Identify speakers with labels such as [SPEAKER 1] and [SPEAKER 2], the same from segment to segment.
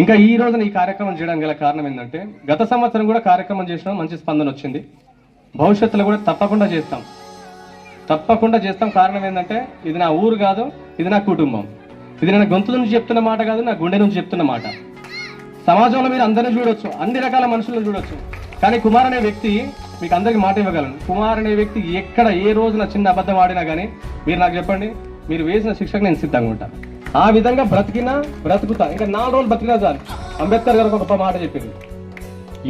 [SPEAKER 1] ఇంకా ఈ రోజున ఈ కార్యక్రమం చేయడానికి గల కారణం ఏంటంటే గత సంవత్సరం కూడా కార్యక్రమం చేసినాం, మంచి స్పందన వచ్చింది. భవిష్యత్తులో కూడా తప్పకుండా చేస్తాం. కారణం ఏంటంటే ఇది నా ఊరు కాదు, ఇది నా కుటుంబం. ఇది నా గొంతు నుంచి చెప్తున్న మాట కాదు, నా గుండె నుంచి చెప్తున్న మాట. సమాజంలో మీరు అందరినీ చూడొచ్చు, అన్ని రకాల మనుషులను చూడొచ్చు, కానీ కుమార్ అనే వ్యక్తి మీకు అందరికి మాట ఇవ్వగలను. కుమార్ అనే వ్యక్తి ఎక్కడ ఏ రోజున చిన్న అబద్ధం ఆడినా కానీ మీరు నాకు చెప్పండి, మీరు వేసిన శిక్షకు నేను సిద్ధంగా ఉంటాను. ఆ విధంగా బ్రతుకుతా. ఇంకా 4 రోజులు బ్రతికినా చాలు. అంబేద్కర్ గారు ఒక గొప్ప మాట చెప్పింది,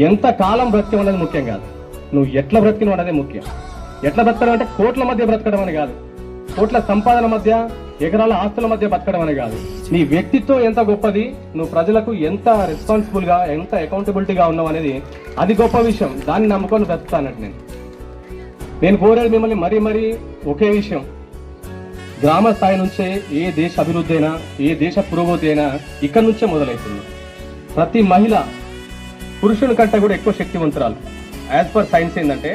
[SPEAKER 1] ఎంత కాలం బ్రతికి ఉన్నది ముఖ్యం కాదు, నువ్వు ఎట్లా బ్రతికిన ఉన్నదే ముఖ్యం. ఎట్లా బ్రతకడం అంటే కోట్ల మధ్య బ్రతకడం అని కాదు, కోట్ల సంపాదన మధ్య, ఎకరాల ఆస్తుల మధ్య బతకడం అని కాదు. నీ వ్యక్తిత్వం ఎంత గొప్పది, నువ్వు ప్రజలకు ఎంత రెస్పాన్సిబుల్ గా, ఎంత అకౌంటబిలిటీగా ఉన్నావు అనేది అది గొప్ప విషయం. దాన్ని నమ్ముకొని బ్రతుకుతానట్టు నేను కోరేది మిమ్మల్ని మరీ ఒకే విషయం. గ్రామ స్థాయి నుంచే ఏ దేశ అభివృద్ధి అయినా, ఏ దేశ పురోగతి అయినా ఇక్కడి నుంచే మొదలవుతుంది. ప్రతి మహిళ పురుషుని కంటే కూడా ఎక్కువ శక్తివంతురాలు. యాజ్ పర్ సైన్స్ ఏంటంటే,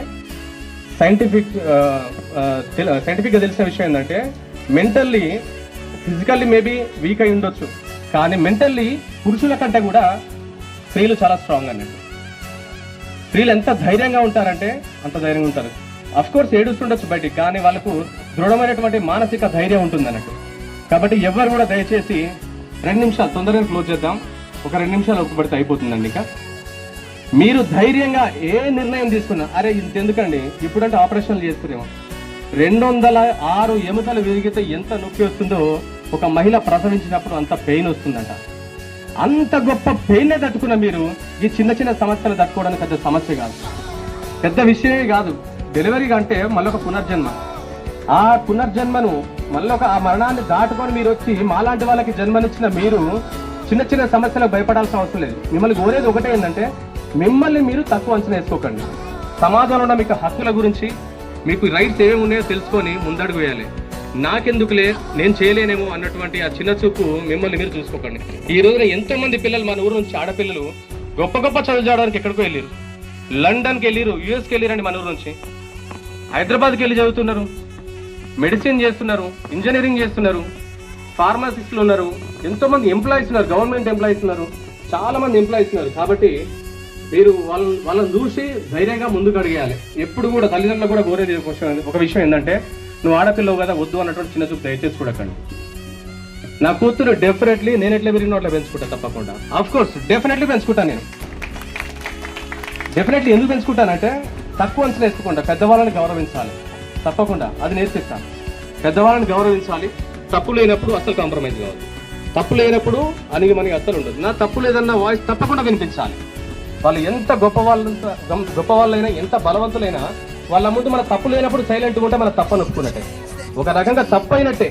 [SPEAKER 1] సైంటిఫిక్గా తెలిసిన విషయం ఏంటంటే, మెంటల్లీ ఫిజికల్లీ మేబీ వీక్ అయి ఉండొచ్చు, కానీ మెంటల్లీ పురుషుల కంటే కూడా స్త్రీలు చాలా స్ట్రాంగ్ అన్నట్టు. స్త్రీలు ఎంత ధైర్యంగా ఉంటారంటే అంత ధైర్యంగా ఉంటారు. అఫ్ కోర్స్ ఏడుస్తుండొచ్చు బయటికి, కానీ వాళ్ళకు దృఢమైనటువంటి మానసిక ధైర్యం ఉంటుంది అన్నట్టు. కాబట్టి ఎవరు కూడా దయచేసి 2 నిమిషాలు తొందరగా క్లోజ్ చేద్దాం, ఒక 2 నిమిషాలు ఒప్పుపడితే అయిపోతుందండి. ఇంకా మీరు ధైర్యంగా ఏ నిర్ణయం తీసుకున్నా, అరే ఇంతెందుకండి ఇప్పుడంటే ఆపరేషన్లు చేసుకునేమో, 206 ఎముకలు విరిగితే ఎంత నొప్పి వస్తుందో ఒక మహిళ ప్రసవించినప్పుడు అంత పెయిన్ వస్తుందంట. అంత గొప్ప పెయిన్ తట్టుకున్న మీరు ఈ చిన్న సమస్యలు తట్టుకోవడానికి పెద్ద సమస్య కాదు, పెద్ద విషయమే కాదు. డెలివరీ అంటే మళ్ళొక పునర్జన్మ. ఆ పునర్జన్మను మళ్ళొక ఆ మరణాన్ని దాటుకొని మీరు వచ్చి మాలాంటి వాళ్ళకి జన్మనిచ్చిన మీరు చిన్న సమస్యలకు భయపడాల్సిన అవసరం లేదు. మిమ్మల్ని కోరేది ఒకటే ఏంటంటే, మిమ్మల్ని మీరు తక్కువ అంచనా వేసుకోకండి. సమాజంలో ఉన్న మీకు హక్కుల గురించి, మీకు రైట్స్ ఏమేమి ఉన్నాయో తెలుసుకొని ముందడుగు వేయాలి. నాకెందుకులే, నేను చేయలేనేమో అన్నటువంటి ఆ చిన్న చూపు మిమ్మల్ని మీరు చూసుకోకండి. ఈ రోజున ఎంతో మంది పిల్లలు మన ఊరు నుంచి, ఆడపిల్లలు గొప్ప చదువు చేయడానికి ఎక్కడికో వెళ్ళారు, లండన్కి వెళ్ళారు, యుఎస్కి వెళ్ళారండి. మన ఊరు నుంచి హైదరాబాద్కి వెళ్ళి చదువుతున్నారు, మెడిసిన్ చేస్తున్నారు, ఇంజనీరింగ్ చేస్తున్నారు, ఫార్మసిస్టులు ఉన్నారు, ఎంతో మంది ఎంప్లాయీస్ ఉన్నారు, గవర్నమెంట్ ఎంప్లాయీస్ ఉన్నారు, చాలా మంది ఎంప్లాయీస్ ఉన్నారు. కాబట్టి మీరు వాళ్ళని చూసి ధైర్యంగా ముందుకు అడిగేయాలి. ఎప్పుడు కూడా తల్లిదండ్రులు కూడా కోరేది ఒక విషయం ఏంటంటే, నువ్వు ఆడపిల్లవు కదా వద్దు అన్నటువంటి చిన్న చూపు దయచేసి చూడకండి. నా కూతురు డెఫినెట్లీ నేను ఎట్లా పెరిగిన అట్లా పెంచుకుంటాను, తప్పకుండా. ఆఫ్ కోర్స్ డెఫినెట్లీ పెంచుకుంటాను నేను. డెఫినెట్లీ ఎందుకు పెంచుకుంటానంటే, తక్కువ అంచనా వేసుకోకుండా పెద్దవాళ్ళని గౌరవించాలి, తప్పకుండా అది నేర్పిస్తాను. పెద్దవాళ్ళని గౌరవించాలి, తప్పు లేనప్పుడు అసలు కాంప్రమైజ్ కావాలి, తప్పు లేనప్పుడు అనిగి మనకి అస్సలు ఉండదు. నా తప్పు లేదన్న వాయిస్ తప్పకుండా వినిపించాలి. వాళ్ళు ఎంత గొప్పవాళ్ళైనా, ఎంత బలవంతులైనా, వాళ్ళ ముందు మన తప్పు లేనప్పుడు సైలెంట్గా ఉంటే మన తప్పని ఒప్పుకున్నట్టే, ఒక రకంగా తప్పైనట్టే.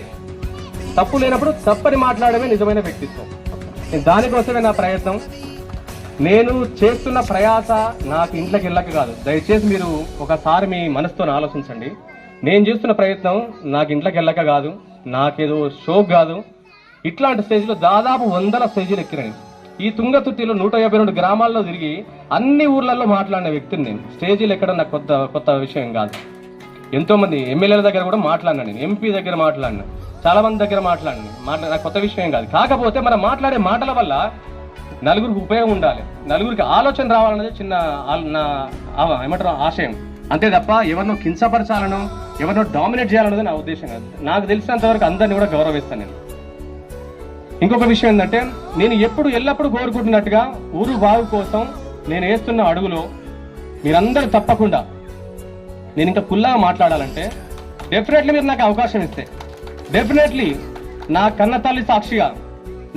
[SPEAKER 1] తప్పు లేనప్పుడు తప్పని మాట్లాడమే నిజమైన వ్యక్తిత్వం. దానికోసమే నా ప్రయత్నం. నేను చేస్తున్న ప్రయాస నాకు ఇంట్లోకి వెళ్ళక కాదు. దయచేసి మీరు ఒకసారి మీ మనసుతో ఆలోచించండి. నేను చేస్తున్న ప్రయత్నం నాకు ఇంట్లోకి వెళ్ళక కాదు, నాకేదో షోక్ కాదు. ఇట్లాంటి స్టేజ్లో దాదాపు 100 స్టేజీలు ఎక్కినాయి. ఈ తుంగతుర్తిలో 152 గ్రామాల్లో తిరిగి అన్ని ఊర్లలో మాట్లాడిన వ్యక్తిని నేను. స్టేజీలు ఎక్కడ నాకు కొత్త విషయం కాదు. ఎంతో మంది ఎమ్మెల్యేల దగ్గర కూడా మాట్లాడినా, నేను ఎంపీ దగ్గర మాట్లాడినా, చాలా మంది దగ్గర మాట్లాడినా. నాకు కొత్త విషయం కాదు. కాకపోతే మనం మాట్లాడే మాటల వల్ల నలుగురికి ఉపయోగం ఉండాలి, నలుగురికి ఆలోచన రావాలనేది చిన్న ఏమంటారు ఆశయం, అంతే తప్ప ఎవరినో కించపరచాలనో, ఎవరినో డామినేట్ చేయాలన్నది నా ఉద్దేశం కాదు. నాకు తెలిసినంత వరకు అందరినీ కూడా గౌరవిస్తాను నేను. ఇంకొక విషయం ఏంటంటే, నేను ఎల్లప్పుడూ కోరుకుంటున్నట్టుగా ఊరు బాగు కోసం నేను వేస్తున్న అడుగులో మీరందరూ తప్పకుండా, నేను ఇంకా కుల్లాగా మాట్లాడాలంటే డెఫినెట్లీ మీరు నాకు అవకాశం ఇస్తే, డెఫినెట్లీ నా కన్న తల్లి సాక్షిగా,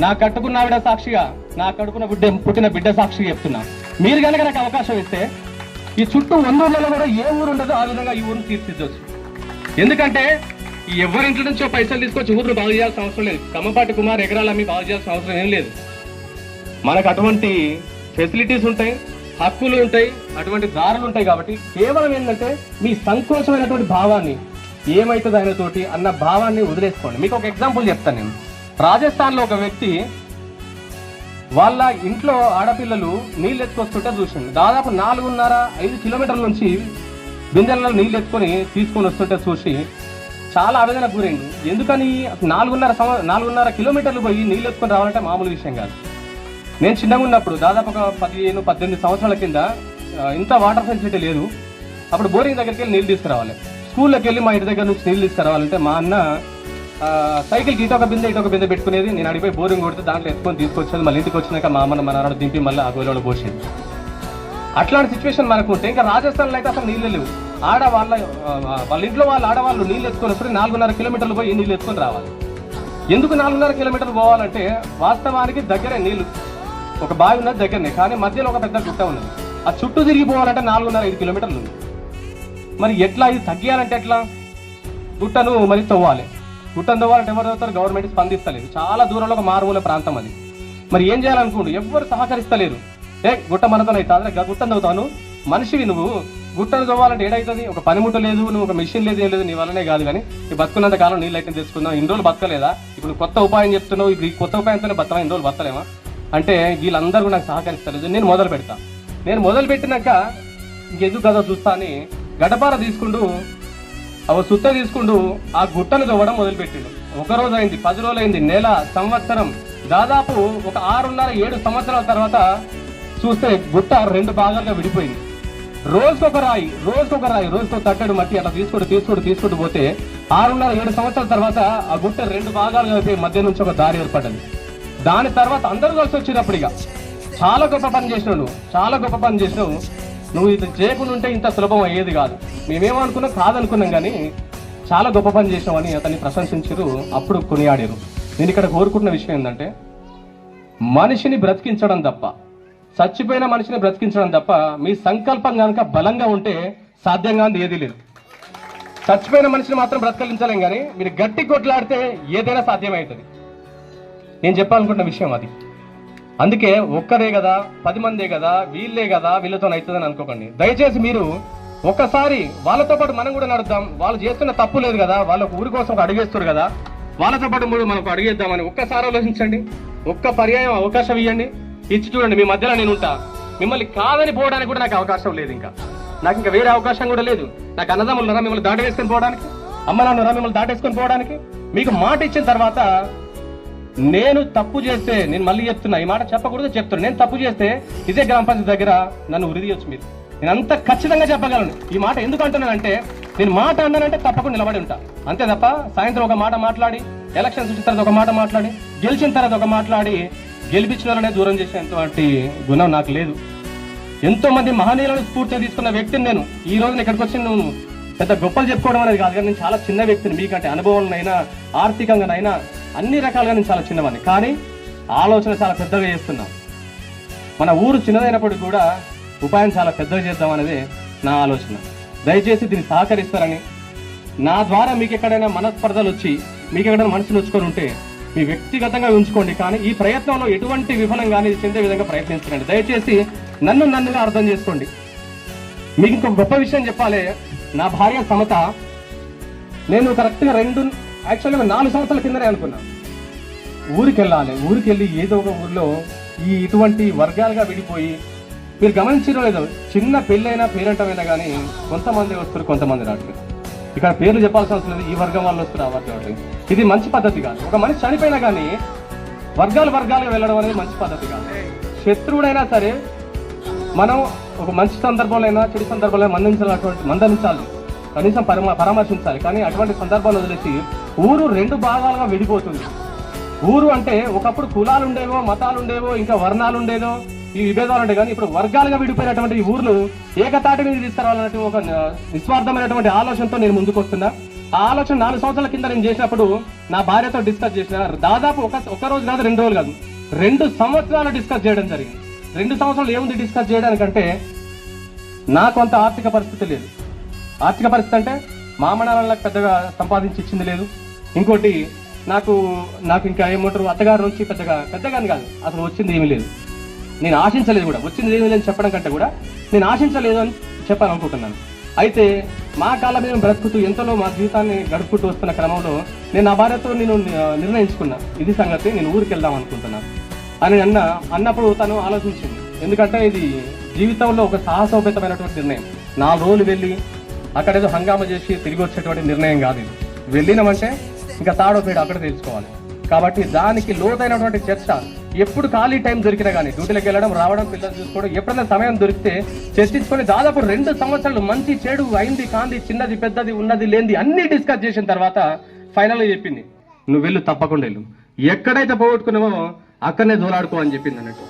[SPEAKER 1] నా కట్టుకున్న ఆవిడ సాక్షిగా, నా కడుపున పుట్టిన బిడ్డ సాక్షిగా చెప్తున్నా, మీరు కనుక నాకు అవకాశం ఇస్తే ఈ చుట్టూ 100 ఊర్లలో కూడా ఏ ఊరు ఉండదో ఆ విధంగా ఈ ఊరిని తీర్చిదిద్దొచ్చు. ఎందుకంటే ఎవరింటి నుంచో పైసలు తీసుకొచ్చి ఊరిని బాగు చేయాల్సిన అవసరం లేదు. కమ్మపాటి కుమార్ ఎకరాలమ్మి బాగు చేయాల్సిన అవసరం ఏం లేదు. మనకు అటువంటి ఫెసిలిటీస్ ఉంటాయి, హక్కులు ఉంటాయి, అటువంటి దారులు ఉంటాయి. కాబట్టి కేవలం ఏంటంటే మీ సంకోచమైనటువంటి భావాన్ని, ఏమైతుంది ఆయనతోటి అన్న భావాన్ని వదిలేసుకోండి. మీకు ఒక ఎగ్జాంపుల్ చెప్తాను నేను. రాజస్థాన్లో ఒక వ్యక్తి వాళ్ళ ఇంట్లో ఆడపిల్లలు నీళ్ళు ఎత్తుకొస్తుంటే చూసింది. దాదాపు 4.5 కిలోమీటర్ల నుంచి బిందెలలో నీళ్ళు తీసుకొని వస్తుంటే చూసి చాలా ఆవేదనకు గురైంది. ఎందుకని 4.5 కిలోమీటర్లు పోయి నీళ్ళు ఎత్తుకొని రావాలంటే మామూలు విషయం కాదు. నేను చిన్నగా ఉన్నప్పుడు దాదాపు ఒక 15-18 సంవత్సరాల కింద ఇంత వాటర్ ఫెసిలిటీ లేదు. అప్పుడు బోరింగ్ దగ్గరికి వెళ్ళి నీళ్ళు తీసుకురావాలి. స్కూల్లోకి వెళ్ళి మా ఇంటి దగ్గర నుంచి నీళ్ళు తీసుకురావాలంటే మా అన్న సైకిల్కి ఇటొక బిందె పెట్టుకునేది. నేను అడిగిపోయి బోరింగ్ కొడితే దాంట్లో ఎత్తుకొని తీసుకొచ్చేది. మళ్ళీ ఇంటికి వచ్చినాక మా అమ్మని మా నాన్న దింపి మళ్ళీ ఆ గోలలో పోసేది. అట్లాంటి సిచ్యువేషన్ మనకు ఉంటే ఇంకా రాజస్థాన్లో అయితే అసలు నీళ్ళు లేవు. వాళ్ళ ఇంట్లో ఆడవాళ్ళు నీళ్ళు ఎత్తుకొని వస్తే 4.5 కిలోమీటర్లు పోయి నీళ్ళు ఎత్తుకొని రావాలి. ఎందుకు 4.5 కిలోమీటర్లు పోవాలంటే వాస్తవానికి దగ్గరే నీళ్లు, ఒక బావి ఉన్నది దగ్గరనే, కానీ మధ్యలో ఒక పెద్ద గుట్ట ఉన్నది. ఆ చుట్టూ తిరిగి పోవాలంటే 4.5-5 కిలోమీటర్లు ఉంది. మరి ఎట్లా ఇది తగ్గియాలంటే ఎట్లా? గుట్టను మరి తవ్వాలి. గుట్టను తవ్వాలంటే ఎవరు తవ్వుతారు? గవర్నమెంట్ స్పందిస్తలేదు. చాలా దూరంలో ఒక మారుమూల ప్రాంతం అది. మరి ఏం చేయాలనుకుంటూ ఎవ్వరు సహకరిస్తలేరు. గుట్ట మనతో అయితే అదే గుట్టను తవ్వుతాను, మనిషివి నువ్వు గుట్టను తవ్వాలంటే ఏడైతుంది? ఒక పనిముట్ట లేదు, నువ్వు ఒక మిషన్ లేదు, ఏం లేదు, నీ వల్లనే కాదు. కానీ ఈ బతుకున్నంత కాలం నీళ్ళు అయితే తెచ్చుకుందాం, ఇన్ని రోజులు బతకలేదా? ఇప్పుడు కొత్త ఉపాయం చెప్తున్నావు, ఇప్పుడు ఈ కొత్త ఉపాయంతోనే బతకమా, ఇన్ని రోజులు బతలేమా అంటే వీళ్ళందరూ నాకు సహకరిస్తలేదు. నేను మొదలు పెట్టినాక ఇంకెందుకు కదా చూస్తా అని గడపార తీసుకుంటూ సుత్త తీసుకుంటూ ఆ గుట్టను తవ్వడం మొదలుపెట్టిండు. 1 రోజు అయింది, 10 రోజులు అయింది, నెల, సంవత్సరం, దాదాపు ఒక 6.5-7 సంవత్సరాల తర్వాత చూస్తే గుట్ట 2 భాగాలుగా విడిపోయింది. రోజుకొక రోజుకో తట్టడు మట్టి అట్లా తీసుకుంటూ పోతే 6.5-7 సంవత్సరాల తర్వాత ఆ గుట్ట 2 భాగాలుగా అయిపోయి మధ్య నుంచి ఒక దారి ఏర్పడ్డది. దాని తర్వాత అందరూ కలిసి వచ్చినప్పుడు ఇక చాలా గొప్ప పని చేసినావు నువ్వు ఇది చేయకుండా ఉంటే ఇంత సులభం అయ్యేది కాదు, మేమేమనుకున్నాం కాదనుకున్నాం, కానీ చాలా గొప్ప పని చేసినావు అని అతన్ని ప్రశంసించారు. అప్పుడు కొనియాడారు. నేను ఇక్కడ కోరుకుంటున్న విషయం ఏంటంటే మనిషిని బ్రతికించడం తప్ప, చచ్చిపోయిన మనిషిని బ్రతికించడం తప్ప మీ సంకల్పం కనుక బలంగా ఉంటే సాధ్యంగా ఏదీ లేదు. చచ్చిపోయిన మనిషిని మాత్రం బ్రతికించలేం, కానీ మీరు గట్టి కొట్లాడితే ఏదైనా సాధ్యమవుతుంది. నేను చెప్పాలనుకుంటున్న విషయం అది. అందుకే ఒక్కరే కదా, 10 మందే కదా, వీళ్ళే కదా, వీళ్ళతో అవుతుందని అనుకోకండి. దయచేసి మీరు ఒక్కసారి వాళ్ళతో పాటు మనం కూడా నడుద్దాం. వాళ్ళు చేస్తున్న తప్పు లేదు కదా, వాళ్ళ ఊరి కోసం ఒక అడుగేస్తారు కదా, వాళ్ళతో పాటు మనకు అడిగేద్దామని ఒక్కసారి ఆలోచించండి. ఒక్క పర్యాయం అవకాశం ఇవ్వండి, ఇచ్చి చూడండి. మీ మధ్యలో నేను ఉంటా. మిమ్మల్ని కాదని పోవడానికి కూడా నాకు అవకాశం లేదు. నాకు ఇంకా వేరే అవకాశం కూడా లేదు. నాకు అన్నదమ్ములున్నారా మిమ్మల్ని దాటేసుకొని పోవడానికి? అమ్మ నాన్నరా మిమ్మల్ని దాటేసుకొని పోవడానికి? మీకు మాట ఇచ్చిన తర్వాత నేను తప్పు చేస్తే, నేను మళ్ళీ చెప్తున్నా, ఈ మాట చెప్పకూడదు చెప్తున్నా, నేను తప్పు చేస్తే ఇదే గ్రామ పంచాయతీ దగ్గర నన్ను ఉరిదీయొచ్చు మీరు. నేను అంత ఖచ్చితంగా చెప్పగలను. ఈ మాట ఎందుకు అంటున్నానంటే నేను మాట అన్నానంటే తప్పకుండా నిలబడి ఉంటా, అంతే తప్ప సాయంత్రం ఒక మాట మాట్లాడి, ఎలక్షన్స్ వచ్చిన తర్వాత ఒక మాట మాట్లాడి, గెలిచిన తర్వాత ఒక మాట్లాడి గెలిపించిన వాళ్ళనే దూరం చేసేటువంటి గుణం నాకు లేదు. ఎంతో మంది మహనీయులను స్ఫూర్తిగా తీసుకున్న వ్యక్తిని నేను. ఈ రోజు ఇక్కడికి వచ్చి నువ్వు పెద్ద గొప్పలు చెప్పుకోవడం అనేది కాదు, కానీ నేను చాలా చిన్న వ్యక్తిని. మీకంటే అనుభవంలోనైనా, ఆర్థికంగానైనా అన్ని రకాలుగా నేను చాలా చిన్నవాడిని, కానీ ఆలోచన చాలా పెద్దగా చేస్తున్నాం. మన ఊరు చిన్నదైనప్పటికీ కూడా ఉపాయం చాలా పెద్దగా చేద్దాం అనేది నా ఆలోచన. దయచేసి దీన్ని సహకరిస్తారని, నా ద్వారా మీకు ఎక్కడైనా మనస్పర్ధలు వచ్చి మీకు ఎక్కడైనా మనసును ఉంచుకొని ఉంటే మీ వ్యక్తిగతంగా ఉంచుకోండి, కానీ ఈ ప్రయత్నంలో ఎటువంటి విఫలం కానీ చెందే విధంగా ప్రయత్నించకండి. దయచేసి నన్నుగా అర్థం చేసుకోండి. మీకు ఇంకొక గొప్ప విషయం చెప్పాలి. నా భార్య సమత, నేను కరెక్ట్గా 4 సంవత్సరాల కిందనే అనుకున్నా ఊరికి వెళ్ళి ఏదో ఒక ఊర్లో ఇటువంటి వర్గాలుగా విడిపోయి, మీరు గమనించడం లేదు, చిన్న పెళ్ళైనా పేరెంటమైనా కానీ కొంతమంది వస్తారు, కొంతమంది రావట్లేదు. ఇక్కడ పేర్లు చెప్పాల్సిన అవసరం లేదు, ఈ వర్గం వాళ్ళు వస్తారు, ఆ వర్గం వాళ్ళు. ఇది మంచి పద్ధతి కాదు. ఒక మనిషి చనిపోయినా కానీ వర్గాలుగా వెళ్ళడం అనేది మంచి పద్ధతి కాదు. శత్రువుడైనా సరే మనం ఒక మంచి సందర్భంలో అయినా చెడు సందర్భంలో మందలించాలి, కనీసం పరామర్శించాలి. కానీ అటువంటి సందర్భాలు వదిలేసి ఊరు 2 భాగాలుగా విడిపోతుంది. ఊరు అంటే ఒకప్పుడు కులాలు ఉండేవో, మతాలు ఉండేవో, ఇంకా వర్ణాలు ఉండేదో, ఈ విభేదాలు ఉంటాయి. కానీ ఇప్పుడు వర్గాలుగా విడిపోయినటువంటి ఈ ఊర్లు ఏకతాటి మీద తీసుకురావాలన్నట్టు ఒక నిస్వార్థమైనటువంటి ఆలోచనతో నేను ముందుకు వస్తున్నా. ఆ ఆలోచన 4 సంవత్సరాల కింద నేను చేసినప్పుడు నా భార్యతో డిస్కస్ చేసిన. దాదాపు ఒక రోజు కాదు, 2 రోజులు కాదు, 2 సంవత్సరాలు డిస్కస్ చేయడం జరిగింది. 2 సంవత్సరాలు ఏముంది డిస్కస్ చేయడానికంటే నాకు అంత ఆర్థిక పరిస్థితి లేదు. ఆర్థిక పరిస్థితి అంటే మామనాలకు పెద్దగా సంపాదించి ఇచ్చింది లేదు. ఇంకోటి నాకు ఇంకా ఏమంటారు, అత్తగారు నుంచి పెద్దగా కాదు, అసలు వచ్చింది ఏమీ లేదు. నేను ఆశించలేదు కూడా. వచ్చింది ఏమీ లేదని చెప్పడం కంటే కూడా నేను ఆశించలేదు అని చెప్పాలనుకుంటున్నాను. అయితే మా కాళ్ళ మీద బ్రతుకుతూ ఎంతలో మా జీవితాన్ని గడుపుకుంటూ వస్తున్న క్రమంలో నేను నా భార్యతో నేను నిర్ణయించుకున్నా, ఇది సంగతి, నేను ఊరికి వెళ్దాం అనుకుంటున్నాను అని అన్నప్పుడు తను ఆలోచించింది. ఎందుకంటే ఇది జీవితంలో ఒక సాహసోపేతమైనటువంటి నిర్ణయం. 4 రోజులు వెళ్ళి అక్కడేదో హంగామా చేసి తిరిగి వచ్చేటువంటి నిర్ణయం కాదు ఇది. వెళ్ళినామంటే ఇంకా తాడో పేడ అక్కడ తెలుసుకోవాలి. కాబట్టి దానికి లోతైనటువంటి చర్చ ఎప్పుడు ఖాళీ టైం దొరికినా కానీ డ్యూటీలకు వెళ్ళడం రావడం పిల్లలు చూసుకోవడం ఎప్పుడైనా సమయం దొరికితే చర్చించుకొని దాదాపు 2 సంవత్సరాలు మంచి చెడు అయింది కాంది చిన్నది పెద్దది ఉన్నది లేనిది అన్ని డిస్కస్ చేసిన తర్వాత ఫైనల్గా చెప్పింది, నువ్వు వెళ్ళు, తప్పకుండా వెళ్ళు, ఎక్కడైతే పోగొట్టుకున్నావో అక్కడనే దోలాడుకో అని చెప్పింది అన్నట్టు.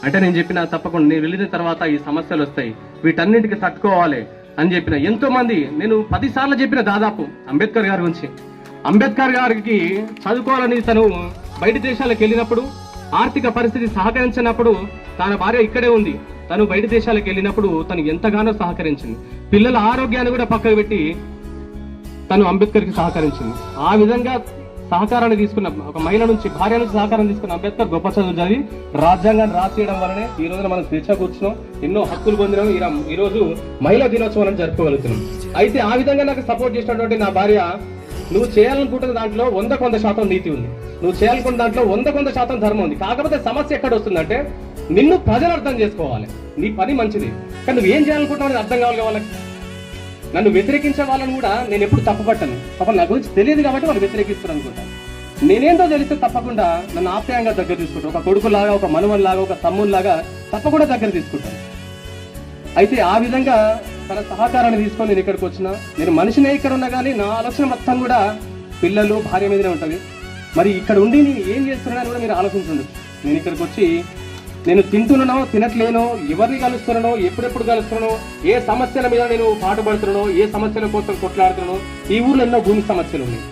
[SPEAKER 1] అంటే నేను చెప్పిన తప్పకుండా నేను వెళ్ళిన తర్వాత ఈ సమస్యలు వస్తాయి, వీటన్నింటికి తట్టుకోవాలి అని చెప్పిన. ఎంతో మంది నేను 10 సార్లు చెప్పిన దాదాపు అంబేద్కర్ గారి గురించి. అంబేద్కర్ గారికి చదువుకోవాలని తను బయట దేశాలకు వెళ్ళినప్పుడు ఆర్థిక పరిస్థితి సహకరించినప్పుడు తన భార్య ఇక్కడే ఉంది, తను బయట దేశాలకు వెళ్ళినప్పుడు తను ఎంతగానో సహకరించింది. పిల్లల ఆరోగ్యాన్ని కూడా పక్కకు పెట్టి తను అంబేద్కర్కి సహకరించింది. ఆ విధంగా సహకారాన్ని తీసుకున్న ఒక మహిళ నుంచి, భార్య నుంచి సహకారం తీసుకున్న అంబేద్కర్ గొప్ప చదువు చదివి రాజ్యాంగాన్ని రాసేయడం వల్లనే ఈ రోజున మనం స్వేచ్ఛ కూర్చున్నాం, ఎన్నో హక్కులు పొందినాం, ఈ రోజు మహిళా దినోత్సవం జరుపుకోగలుగుతున్నాం. అయితే ఆ విధంగా నాకు సపోర్ట్ చేసినటువంటి నా భార్య, నువ్వు చేయాలనుకుంటున్న దాంట్లో 100% నీతి ఉంది, నువ్వు చేయాలనుకున్న దాంట్లో 100% ధర్మం ఉంది. కాకపోతే సమస్య ఎక్కడ వస్తుందంటే నిన్ను ప్రజలు అర్థం చేసుకోవాలి, నీ పని మంచిది కానీ నువ్వేం చేయాలనుకుంటున్నావు అనేది అర్థం కావాలి వాళ్ళకి. నన్ను వ్యతిరేకించే వాళ్ళని కూడా నేను ఎప్పుడు తప్పుపట్టను, పాపం నా గురించి తెలియదు కాబట్టి వాళ్ళు వ్యతిరేకిస్తారు అనుకుంటాను. నేనేందో తెలిస్తే తప్పకుండా నన్ను ఆప్యాయంగా దగ్గర తీసుకుంటాను, ఒక కొడుకులాగా, ఒక మనవన్లాగా, ఒక తమ్ముళ్లాగా తప్పకుండా దగ్గర తీసుకుంటాను. అయితే ఆ విధంగా తన సహకారాన్ని తీసుకొని నేను ఇక్కడికి వచ్చిన, నేను మనిషినే ఇక్కడ ఉన్నా కానీ నా ఆలోచన మొత్తం కూడా పిల్లలు భార్య మీదనే ఉంటుంది. మరి ఇక్కడ ఉండి నేను ఏం చేస్తున్నానని కూడా మీరు ఆలోచించండి. నేను ఇక్కడికి వచ్చి నేను తింటున్నానో తినట్లేనో, ఎవరిని కలుస్తున్నానో, ఎప్పుడెప్పుడు కలుస్తున్నానో, ఏ సమస్యల మీద నేను పాటుపడుతున్నానో, ఏ సమస్యల కోసం కొట్లాడుతున్నానో. ఈ ఊర్లో ఎన్నో భూమి సమస్యలు ఉన్నాయి,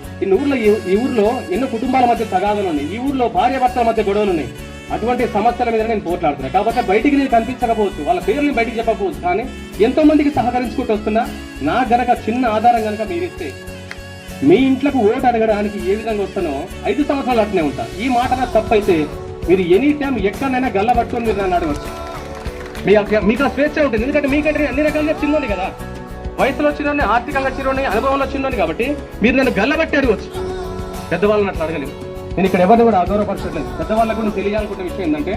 [SPEAKER 1] ఈ ఊర్లో ఎన్నో కుటుంబాల మధ్య తగాదాలు ఉన్నాయి, ఈ ఊర్లో భార్య భర్తల మధ్య గొడవలు ఉన్నాయి. అటువంటి సమస్యల మీద నేను పోట్లాడుతున్నాను. కాబట్టి బయటికి నేను కనిపించకపోవచ్చు, వాళ్ళ పేర్లను బయటికి చెప్పకపోవచ్చు, కానీ ఎంతో మందికి సహకరించుకుంటూ వస్తున్నా. నా గనక చిన్న ఆధారం కనుక మీరిస్తే మీ ఇంట్లోకి ఓటు అడగడానికి ఏ విధంగా వస్తానో 5 సంవత్సరాలు అట్నే ఉంటా. ఈ మాట నాకు తప్పైతే మీరు ఎనీ టైం ఎక్కడైనా గల్ల పట్టుకొని మీరు నన్ను అడగచ్చు. మీకు స్వేచ్ఛ ఉంటుంది, ఎందుకంటే మీకంటే అన్ని రకాలుగా చిన్నోని కదా, వయసులో చిన్నోని, ఆర్థికంగా చిన్నోని, అనుభవంలో చిన్నోని, కాబట్టి మీరు నన్ను గల్లబట్టి అడగచ్చు. పెద్దవాళ్ళని అట్లా అడగలేదు. నేను ఇక్కడ ఎవరిని కూడా అగౌరవపరచట్లేదు. పెద్దవాళ్ళకు కూడా తెలియాలనుకున్న విషయం ఏంటంటే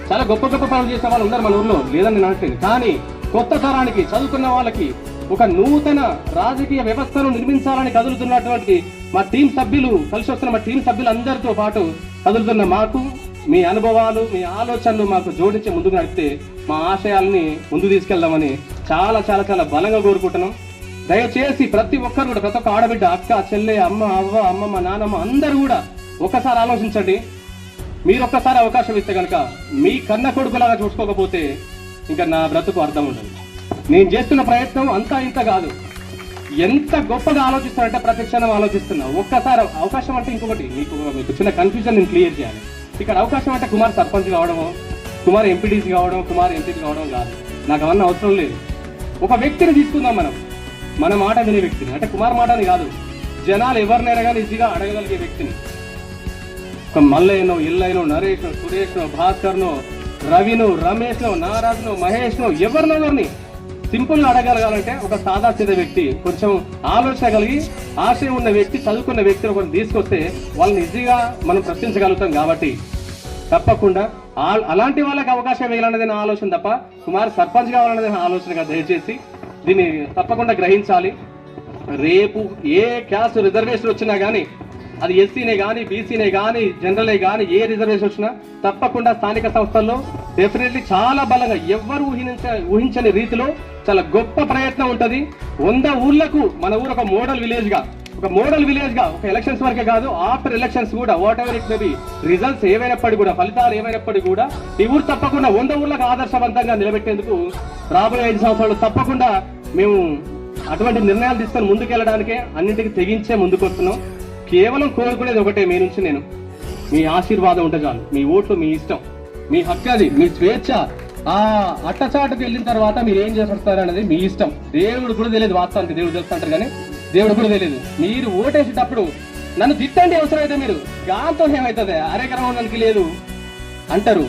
[SPEAKER 1] చాలా గొప్ప గొప్ప పనులు చేసే వాళ్ళు ఉన్నారు మన ఊర్లో, లేదని నేను అనట్లేదు. కానీ కొత్త తరానికి, చదువుకున్న వాళ్ళకి ఒక నూతన రాజకీయ వ్యవస్థను నిర్మించాలని కదులుతున్నటువంటి మా టీం సభ్యులు, కలిసి వస్తున్న మా టీం సభ్యులు అందరితో పాటు కదులుతున్న మాకు మీ అనుభవాలు, మీ ఆలోచనలు మాకు జోడించి ముందుకు నడిపితే మా ఆశయాల్ని ముందుకు తీసుకెళ్దామని చాలా చాలా చాలా బలంగా కోరుకుంటున్నాం. దయచేసి ప్రతి ఒక్కరు కూడా, ప్రతి ఒక్క ఆడబిడ్డ, అక్క, చెల్లె, అమ్మ, అవ్వ, అమ్మమ్మ, నానమ్మ అందరూ కూడా ఒక్కసారి ఆలోచించండి. మీరు ఒక్కసారి అవకాశం ఇస్తే కనుక మీ కన్న కొడుకులాగా చూసుకోకపోతే ఇంకా నా బ్రతుకు అర్థం ఉండదు. నేను చేస్తున్న ప్రయత్నం అంతా ఇంత కాదు, ఎంత గొప్పగా ఆలోచిస్తానంటే ప్రతి క్షణం ఆలోచిస్తున్నా. ఒక్కసారి అవకాశం అంటే ఇంకొకటి, మీకు చిన్న కన్ఫ్యూజన్ నేను క్లియర్ చేయాలి. ఇక్కడ అవకాశం అంటే కుమార్ సర్పంచ్ కావడమో, కుమార్ ఎంపీటీసీ కావడం, కుమార్ ఎంపీటీ కావడం కాదు. నాకు అవన్నీ అవసరం లేదు. ఒక వ్యక్తిని తీసుకుందాం మనం, మన మాట వినే వ్యక్తిని, అంటే కుమార్ మాటని కాదు, జనాలు ఎవరినైనా కానీ ఈజీగా అడగగలిగే వ్యక్తిని. ఒక మల్లయ్యనో, ఇల్లయ్యనో, నరేష్నో, సురేష్నో, భాస్కర్నో, రవినో, రమేష్నో, నారాజ్నో, మహేష్నో, ఎవరిని సింపుల్ గా అడగలగాలంటే ఒక సాదాసీద వ్యక్తి, కొంచెం ఆలోచన కలిగి ఆశయం ఉన్న వ్యక్తి, చదువుకున్న వ్యక్తిని ఒకరిని తీసుకొస్తే వాళ్ళని ఈజీగా మనం ప్రశ్నించగలుగుతాం. కాబట్టి తప్పకుండా అలాంటి వాళ్ళకి అవకాశం వేయాలన్నది నా ఆలోచన తప్ప కుమార్ సర్పంచ్ కావాలన్నది నా ఆలోచనగా దయచేసి దీన్ని తప్పకుండా గ్రహించాలి. రేపు ఏ క్యాస్ట్ రిజర్వేషన్ వచ్చినా కానీ, అది ఎస్సీనే కానీ, బీసీనే కానీ, జనరలే కానీ, ఏ రిజర్వేషన్ వచ్చినా తప్పకుండా స్థానిక సంస్థల్లో డెఫినెట్లీ చాలా బలంగా, ఎవ్వరు ఊహించని రీతిలో చాలా గొప్ప ప్రయత్నం ఉంటుంది. 100 ఊర్లకు మన ఊరు ఒక మోడల్ విలేజ్ గా, ఒక ఎలక్షన్స్ వరకే కాదు, ఆఫ్టర్ ఎలక్షన్స్ కూడా, what ever it may be, results ఏమైనప్పటికీ కూడా, ఫలితాలు ఏమైనప్పటికీ కూడా ఈ ఊరు తప్పకుండా 100 ఊర్లకు ఆదర్శవంతంగా నిలబెట్టేందుకు రాబోయే 5 సంవత్సరాలు తప్పకుండా మేము అటువంటి నిర్ణయాలు తీసుకొని ముందుకెళ్ళడానికే అన్నింటికి తెగించే ముందుకు వస్తున్నాం. కేవలం కోరుకునేది ఒకటే మీ నుంచి, నేను మీ ఆశీర్వాదం ఉంటే చాలు. మీ ఓట్లు మీ ఇష్టం, మీ హక్కు, అది మీ స్వేచ్ఛ. ఆ అట్టచాటుకు వెళ్ళిన తర్వాత మీరు ఏం చేస్తారు అనేది మీ ఇష్టం. దేవుడు కూడా తెలియదు, వాస్తవానికి దేవుడు తెలుస్తుంటారు కానీ దేవుడు కూడా తెలియదు. మీరు ఓటేసేటప్పుడు నన్ను తిట్టండి, అవసరమైతే మీరు దాంతో ఏమవుతుంది, అరేకరం లేదు అంటారు.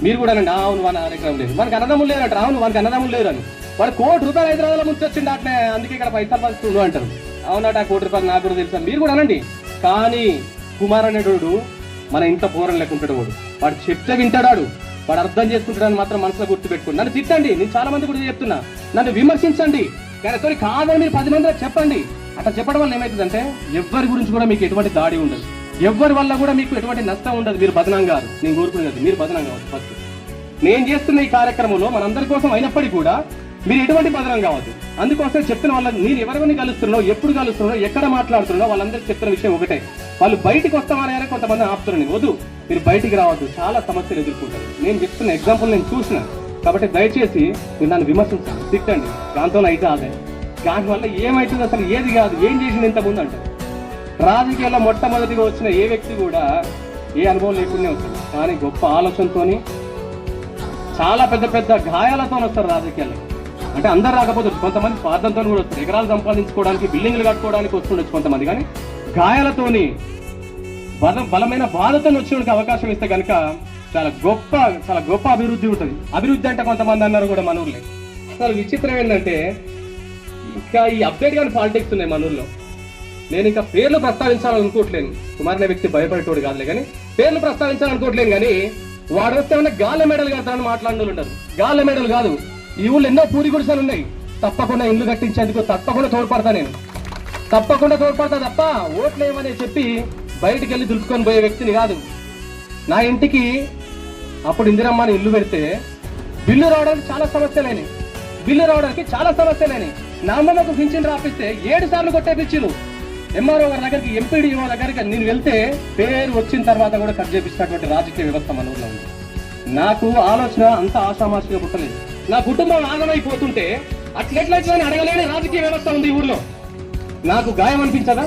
[SPEAKER 1] మీరు కూడా అనండి, అవును వాన అరేకరం లేదు, మనకు అన్నదమ్ములు లేరు అంటారు. అవును వానికి అన్నదమ్ములు లేరు అని, వాడు ₹1 కోటి హైదరాబాద్లో ముంచొచ్చిండు అట్నే, అందుకే ఇక్కడ పైసలు పంచుతుండు అంటారు. అవునట, ₹1 కోటి నాకు కూడా తెలుసు, మీరు కూడా అనండి. కానీ కుమార్ అనేటోడు మన ఇంట్లో పూరం లేకుంటాడు, వాడు చెప్తే వింటాడు, వాడు అర్థం చేసుకుంటాడని మాత్రం మనసులో గుర్తుపెట్టుకోండి. నన్ను తిట్టండి, నేను చాలా మంది కూడా చెప్తున్నా, నన్ను విమర్శించండి, కానీ కాదని మీరు 10 మందికి చెప్పండి. అట్లా చెప్పడం వల్ల ఏమవుతుందంటే ఎవరి గురించి కూడా మీకు ఎటువంటి దాడి ఉండదు. ఎవరి వల్ల కూడా మీకు ఎటువంటి నష్టం ఉండదు. మీరు బదనాం కాదు, నేను కోరుకునేది మీరు బదనాం కావద్దు. ఫస్ట్ నేను చేస్తున్న ఈ కార్యక్రమంలో మనందరి కోసం అయినప్పటికీ కూడా మీరు ఎటువంటి బదనాం కావద్దు. అందుకోసం చెప్తున్న వాళ్ళకి నేను ఎవరిని కలుస్తున్నానో, ఎప్పుడు కలుస్తున్నానో, ఎక్కడ మాట్లాడుతున్నానో వాళ్ళందరికీ చెప్తున్న విషయం ఒకటే, వాళ్ళు బయటికి వస్తామని కొంతమంది ఆపుతున్నారు. నేను వద్దు, మీరు బయటికి రావద్దు, చాలా సమస్యలు ఎదుర్కొంటారు. నేను చెప్తున్న ఎగ్జాంపుల్ నేను చూసిన కాబట్టి దయచేసి మీరు నన్ను విమర్శించండి, తిట్టండి, దాంతో అయితే అదే దానివల్ల ఏమవుతుంది అసలు ఏది కాదు, ఏం చేసింది ఇంతకుముందు అంటారు. రాజకీయాల్లో మొట్టమొదటిగా వచ్చిన ఏ వ్యక్తి కూడా ఏ అనుభవం లేకుండా వస్తుంది, కానీ గొప్ప ఆలోచనతోని చాలా పెద్ద పెద్ద గాయాలతో వస్తారు రాజకీయాల్లో. అంటే అందరు రాకపోతే కొంతమంది స్వార్థంతో కూడా వస్తారు, ఎకరాలు సంపాదించుకోవడానికి, బిల్డింగ్లు కట్టుకోవడానికి వస్తుండొచ్చు కొంతమంది, కానీ గాయాలతోని బలమైన బాధతో వచ్చేవాడికి అవకాశం ఇస్తే కనుక చాలా గొప్ప అభివృద్ధి ఉంటుంది. అభివృద్ధి అంటే కొంతమంది అన్నారు కూడా మన ఊర్లో. అసలు విచిత్రం ఏంటంటే ఇంకా ఈ అప్డేట్ కానీ పాలిటిక్స్ ఉన్నాయి మన ఊర్లో. నేను ఇంకా పేర్లు ప్రస్తావించాలనుకోవట్లేను, కుమార్ అనే వ్యక్తి భయపడేటోడు కాదులే, కానీ పేర్లు ప్రస్తావించాలనుకోవట్లేను. కానీ వాడు వస్తే ఏమన్నా గాలి మెడలు కడతానని మాట్లాడిన వాళ్ళు ఉంటారు. గాలి మెడలు కాదు, ఈ ఊళ్ళో ఎన్నో పూరి గుడిసెలు ఉన్నాయి, తప్పకుండా ఇల్లు కట్టించేందుకు తప్పకుండా తోడ్పడతా, నేను తప్పకుండా తోడ్పడతా. తప్ప ఓట్లేమని చెప్పి బయటికి వెళ్ళి దులుపుకొని పోయే వ్యక్తిని కాదు. నా ఇంటికి అప్పుడు ఇందిరమ్మని ఇల్లు పెడితే బిల్లు రావడానికి చాలా సమస్యలేని నా అమ్మమ్మకు పింఛన్ రాపిస్తే 7 సార్లు కొట్టే పిచ్చిలు ఎంఆర్ఓ గారి దగ్గరికి, ఎంపీడీఓ దగ్గరికి నేను వెళ్తే పేరు వచ్చిన తర్వాత కూడా కట్ చేపిస్తున్నటువంటి రాజకీయ వ్యవస్థ మన ఊళ్ళో ఉంది. నాకు ఆలోచన అంత ఆషామాషిగా పుట్టలేదు. నా కుటుంబం ఆగమైపోతుంటే అట్లెట్లయితే అడగలేని రాజకీయ వ్యవస్థ ఉంది ఈ ఊళ్ళో. నాకు గాయం అనిపించదా?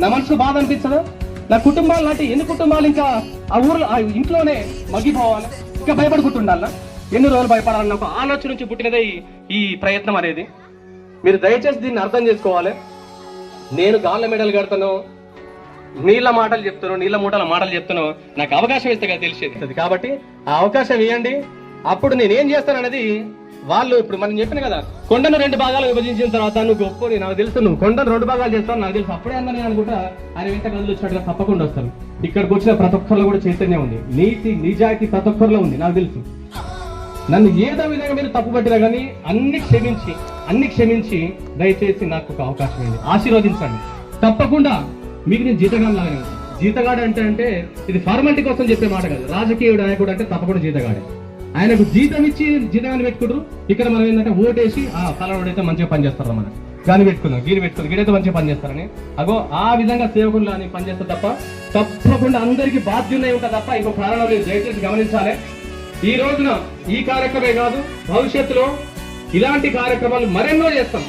[SPEAKER 1] నా మనసు బాధ అనిపించదా? నా కుటుంబాలు లాంటి ఎన్ని కుటుంబాలు ఇంకా ఆ ఊర్లో ఆ ఇంట్లోనే మగ్గిపోవాలి, ఇంకా భయపడుకుంటుండాలా? ఎన్ని రోజులు భయపడాలన్న ఒక ఆలోచన నుంచి పుట్టినదే ఈ ప్రయత్నం అనేది. మీరు దయచేసి దీన్ని అర్థం చేసుకోవాలి. నేను గాళ్ళ మెడలు కడతాను, నీళ్ళ మాటలు చెప్తాను, నీళ్ళ మూటల మాటలు చెప్తాను, నాకు అవకాశం ఇస్తే కదా తెలిసేది. కాబట్టి ఆ అవకాశం ఇవ్వండి, అప్పుడు నేనేం చేస్తాననేది వాళ్ళు. ఇప్పుడు మనం చెప్పిన కదా, కొండను 2 భాగాలు విభజించిన తర్వాత నువ్వు గొప్ప, నాకు తెలుసు నువ్వు కొండను 2 భాగాలు చేస్తావు నాకు తెలుసు, అప్పుడే అన్నా నేను అనుకుంటా ఆయన వెంట కదులు వచ్చినట్టుగా తప్పకుండా వస్తాను. ఇక్కడికి వచ్చిన ప్రతి ఒక్కరిలో కూడా చైతన్యం ఉంది, నీతి నిజాయితీ ప్రతి ఒక్కరిలో ఉంది, నాకు తెలుసు. నన్ను ఏదో విధంగా మీరు తప్పు పట్టినా కానీ అన్ని క్షమించి దయచేసి నాకు ఒక అవకాశం ఇవ్వండి, ఆశీర్వదించండి. తప్పకుండా మీకు నేను జీతగాడు లాగానే ఉంటాను. జీతగాడు అంటే ఇది ఫార్మాలిటీ కోసం చెప్పే మాట కాదు. రాజకీయ నాయకుడు అంటే తప్పకుండా జీతగాడే. ఆయనకు జీతం ఇచ్చి జీతగాన్ని పెట్టుకుంటారు. ఇక్కడ మనం ఏంటంటే ఓటేసి ఫలానాడైతే మంచిగా పనిచేస్తారు, మనం గాని పెట్టుకుందాం, గీడైతే మంచిగా పనిచేస్తారని అగో ఆ విధంగా సేవకులు అని పనిచేస్తారు తప్ప తప్పకుండా అందరికీ బాధ్యులై ఉంటారు తప్ప ఇంకో కారణం లేదు. దయచేసి గమనించాలి. ఈ రోజున ఈ కార్యక్రమే కాదు, భవిష్యత్తులో ఇలాంటి కార్యక్రమాలు మరెన్నో చేస్తాం.